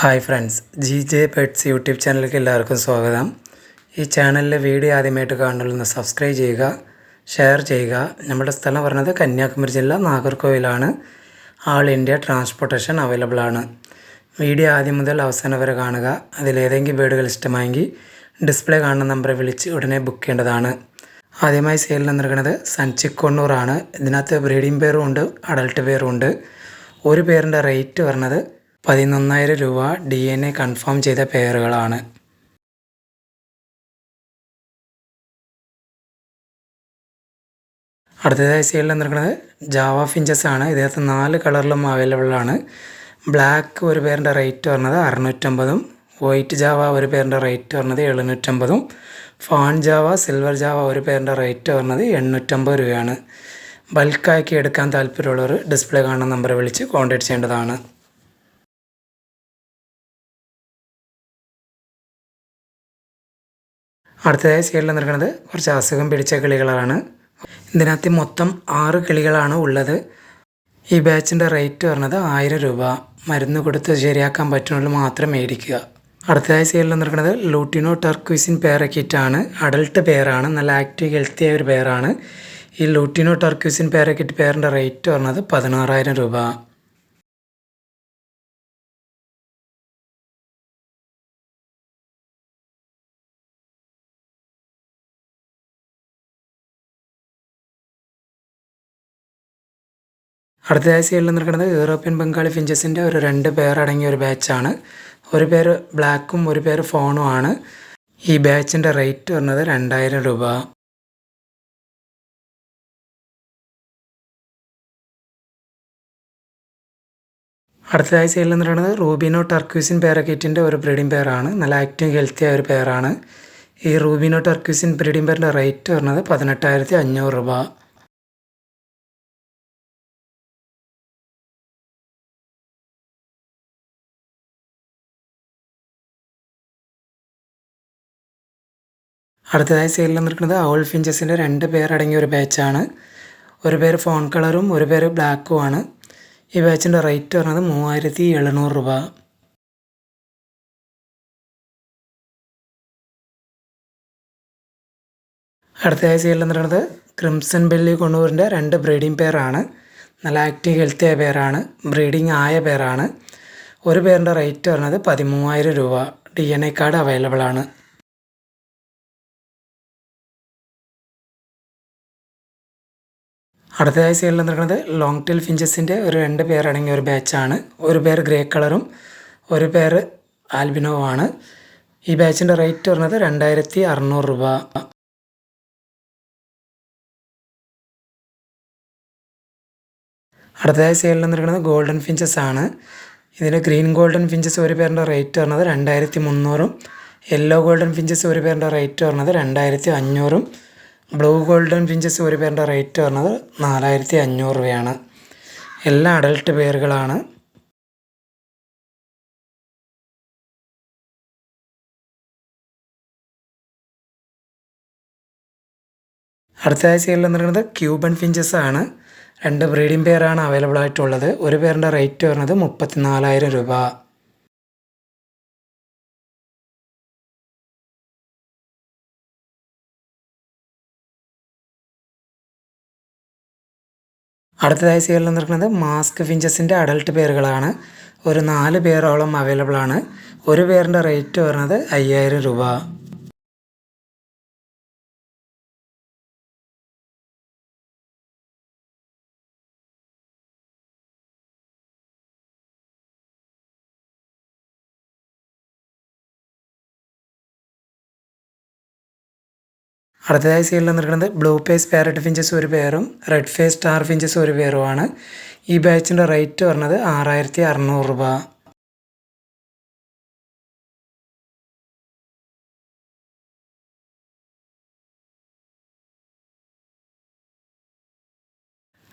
Hi friends, J pets YouTube ചാനലിലേക്ക് എല്ലാവർക്കും സ്വാഗതം. ഈ ചാനലിലെ വീഡിയോ ആദ്യമായിട്ട് കാണുന്നതൊന്ന് സബ്സ്ക്രൈബ് ചെയ്യുക, ഷെയർ ചെയ്യുക. നമ്മുടെ സ്ഥലം പറഞ്ഞത് കന്യാകുമാരി ജില്ല നാഗർകോവിലാണ്. ആൾ ഇന്ത്യ ട്രാൻസ്പോർട്ടേഷൻ അവൈലബിൾ ആണ്. വീഡിയോ ആദ്യം മുതൽ അവസാനം വരെ കാണുക. അതിലേതെങ്കിലും വീടുകൾ ഇഷ്ടമായെങ്കിൽ ഡിസ്പ്ലേ കാണുന്ന നമ്പറെ വിളിച്ച് ഉടനെ ബുക്ക് ചെയ്യേണ്ടതാണ്. ആദ്യമായി സെയിലിൽ നിന്നിരിക്കുന്നത് സൺചിക്കൊണ്ണൂറാണ്. ഇതിനകത്ത് ബ്രീഡിംഗ് പെയറും ഉണ്ട്, അഡൾട്ട് പെയറും ഉണ്ട്. ഒരു പേരിൻ്റെ റേറ്റ് പറഞ്ഞത് 11,000 രൂപ. DNA കൺഫേം ചെയ്ത പെയറുകളാണ്. അടുത്തതായി സെയിലിൽ നിൽക്കുന്നത് ജാവ ഫിഞ്ചസ് ആണ്. ഇതിനകത്ത് 4 കളറിലും അവൈലബിൾ ആണ്. ബ്ലാക്ക് ഒരു പേരിൻ്റെ റേറ്റ് പറഞ്ഞത് 650, വൈറ്റ് ജാവ ഒരു പേരിൻ്റെ റേറ്റ് പറഞ്ഞത് 750, ഫാൺ ജാവ, സിൽവർ ജാവ ഒരു പേരിൻ്റെ റേറ്റ് പറഞ്ഞത് 850 രൂപയാണ്. ബൾക്കാക്കി എടുക്കാൻ താല്പര്യമുള്ളവർ ഡിസ്പ്ലേ കാണുന്ന നമ്പറെ വിളിച്ച് കോൺടാക്ട് ചെയ്യേണ്ടതാണ്. അടുത്തതായി സൈഡിൽ നിൽക്കുന്നത് കുറച്ച് അസുഖം പിടിച്ച കിളികളാണ്. ഇതിനകത്ത് മൊത്തം 6 കിളികളാണ് ഉള്ളത്. ഈ ബാച്ചിൻ്റെ റേറ്റ് പറഞ്ഞത് 1000 രൂപ. മരുന്ന് കൊടുത്ത് ശരിയാക്കാൻ പറ്റുന്നതിൽ മാത്രം മേടിക്കുക. അടുത്തതായി സൈഡിൽ നിൽക്കുന്നത് ലൂട്ടിനോ ടർക്വിസിൻ പേരക്കിറ്റാണ്. അഡൾട്ട് പെയറാണ്, നല്ല ആക്റ്റീവ് ഹെൽത്തി ആയ ഒരു പെയറാണ്. ഈ ലൂട്ടിനോ ടർക്വിസിൻ പേരക്കിറ്റ് പെയറിൻ്റെ റേറ്റ് പറഞ്ഞത് 16,000 രൂപ. അടുത്തതായി സൈഡിൽ നിൽക്കുന്നത് യൂറോപ്യൻ ബംഗാളി ഫിഞ്ചസിൻ്റെ ഒരു 2 പേർ അടങ്ങിയ ഒരു ബാച്ചാണ്. ഒരു പേര് ബ്ലാക്കും ഒരു പേര് ഫോണും ആണ്. ഈ ബാച്ചിൻ്റെ റേറ്റ് പറഞ്ഞത് 2,000 രൂപ. അടുത്തതായി സൈഡിൽ നിൽക്കുന്നത് റൂബിനോ ടർക്വിസിൻ പേരക്കിറ്റിൻ്റെ ഒരു ബ്രീഡിംഗ് പെയറാണ്. നല്ല ആക്റ്റീവ് ഹെൽത്തി ആയ ഒരു പെയറാണ്. ഈ റൂബിനോ ടർക്വിസിൻ ബ്രീഡിംഗ് പെയറിൻ്റെ റേറ്റ് പറഞ്ഞത് 18,500 രൂപ. അടുത്തതായി സെയിലിൽ നിൽക്കുന്നത് ഔൾ ഫിഞ്ചസിൻ്റെ 2 പേർ അടങ്ങിയ ഒരു ബാച്ചാണ്. ഒരു പേര് ഫോൺ കളറും ഒരു പേര് ബ്ലാക്കും ആണ്. ഈ ബാച്ചിൻ്റെ റേറ്റ് പറഞ്ഞത് 3,700 രൂപ. അടുത്തതായി സെയിലിൽ നിൽക്കുന്നത് ക്രിംസൺ ബെല്ലി കൊണ്ണൂരിൻ്റെ 2 ബ്രീഡിംഗ് പെയറാണ്. നല്ല ആക്റ്റീവ് ഹെൽത്തി ആയ പെയറാണ്, ബ്രീഡിംഗ് ആയ പെയറാണ്. ഒരു പേരിൻ്റെ റേറ്റ് പറഞ്ഞത് 13,000 രൂപ. DNA കാർഡ് അവൈലബിൾ ആണ്. അടുത്തതായി സൈഡിൽ നിൽക്കുന്നത് ലോങ് ടെയിൽ ഫിഞ്ചസിൻ്റെ ഒരു 2 പേർ അടങ്ങിയ ഒരു ബാച്ചാണ്. ഒരു പേർ ഗ്രേ കളറും ഒരു പേർ ആൽബിനോവും ആണ്. ഈ ബാച്ചിൻ്റെ റേറ്റ് പറഞ്ഞത് 2,600 രൂപ. അടുത്തതായി സൈഡിൽ നിൽക്കുന്നത് ഗോൾഡൻ ഫിഞ്ചസ് ആണ്. ഇതിന് ഗ്രീൻ ഗോൾഡൻ ഫിഞ്ചസ് ഒരു പേരിൻ്റെ റേറ്റ് പറഞ്ഞത് 2,300, യെല്ലോ ഗോൾഡൻ ഫിഞ്ചസ് ഒരു പേരിൻ്റെ റേറ്റ് പറഞ്ഞത് 2,500, ബ്ലൂ ഗോൾഡൻ ഫിഞ്ചസ് ഒരു പേരിൻ്റെ റേറ്റ് പറഞ്ഞത് 4,500 രൂപയാണ്. എല്ലാ അഡൾട്ട് പെയറുകളാണ്. അടുത്തതായി സൈഡിൽ നിൽക്കുന്നത് ക്യൂബൻ ഫിഞ്ചസ് ആണ്. 2 ബ്രീഡിംഗ് പെയറാണ് അവൈലബിൾ ആയിട്ടുള്ളത്. ഒരു പേരിൻ്റെ റേറ്റ് പറഞ്ഞത് 34,000 രൂപ. അടുത്തതായി സൈഡിൽ നിൽക്കുന്നത് മാസ്ക് ഫിഞ്ചസിൻ്റെ അഡൾട്ട് പെയറുകളാണ്. ഒരു 4 പേരോളം അവൈലബിൾ ആണ്. ഒരു പേരിൻ്റെ റേറ്റ് പറഞ്ഞത് 5,000 രൂപ. അടുത്തതായി സൈഡിൽ നിൽക്കുന്നത് ബ്ലൂ ഫേസ് പാരറ്റ് ഫിഞ്ചസ് ഒരു പേരും റെഡ് ഫേസ് സ്റ്റാർ ഫിഞ്ചസ് ഒരു പേരുമാണ്. ഈ ബാച്ചിൻ്റെ റേറ്റ് പറഞ്ഞത് 6,600 രൂപ.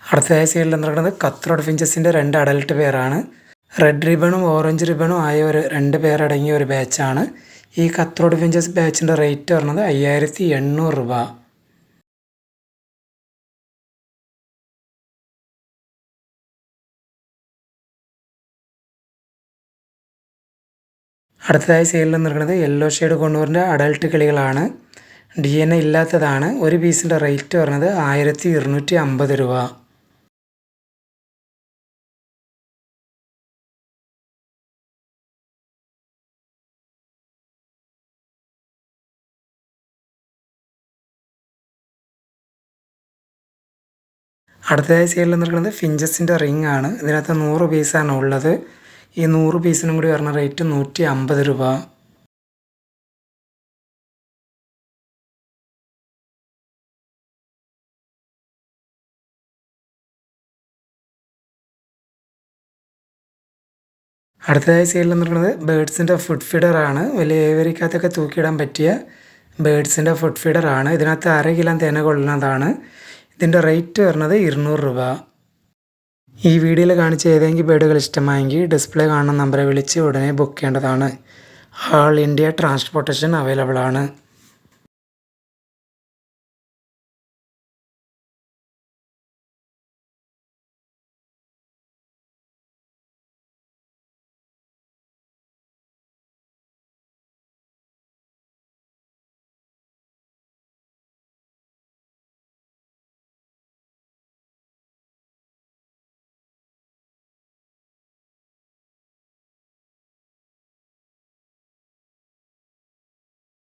അടുത്തതായി സൈഡിൽ നിൽക്കുന്നത് കത്രോഡ് ഫിഞ്ചസിൻ്റെ 2 അഡൽട്ട് പെയറാണ്. റെഡ് റിബണും ഓറഞ്ച് റിബണും ആയ ഒരു 2 പേർ അടങ്ങിയ ഒരു ബാച്ചാണ്. ഈ കത്രോഡ് ഫിഞ്ചസ് ബാച്ചിൻ്റെ റേറ്റ് പറഞ്ഞത് 5,800 രൂപ. അടുത്തതായി സെയിലിൽ നിൽക്കുന്നത് യെല്ലോ ഷെയ്ഡ് കൊണ്ടൂറിൻ്റെ അഡൽട്ട് കിളികളാണ്. DNA ഇല്ലാത്തതാണ്. ഒരു പീസിൻ്റെ റേറ്റ് പറഞ്ഞത് 1250 രൂപ. അടുത്തതായി സെയിലിൽ നിൽക്കുന്നത് ഫിഞ്ചസിൻ്റെ റിംഗ് ആണ്. ഇതിനകത്ത് 100 പീസാണ് ഉള്ളത്. ഈ 100 പീസിനും കൂടി പറഞ്ഞ റേറ്റ് 150 രൂപ. അടുത്തതായി സെയിലിൽ നിൽക്കുന്നത് ബേഡ്സിൻ്റെ ഫുഡ് ഫീഡറാണ്. വലിയ ഏവരിക്കകത്തൊക്കെ തൂക്കിയിടാൻ പറ്റിയ ബേഡ്സിൻ്റെ ഫുഡ് ഫീഡറാണ്. ഇതിനകത്ത് 1/2 കിലോ തേന കൊള്ളുന്നതാണ്. ഇതിൻ്റെ റേറ്റ് വരുന്നത് 200 രൂപ. ഈ വീഡിയോയിൽ കാണിച്ച ഏതെങ്കിലും ബേഡുകൾ ഇഷ്ടമായെങ്കിൽ ഡിസ്പ്ലേ കാണുന്ന നമ്പറെ വിളിച്ച് ഉടനെ ബുക്ക് ചെയ്യേണ്ടതാണ്. ഓൾ ഇന്ത്യ ട്രാൻസ്പോർട്ടേഷൻ അവൈലബിൾ ആണ്.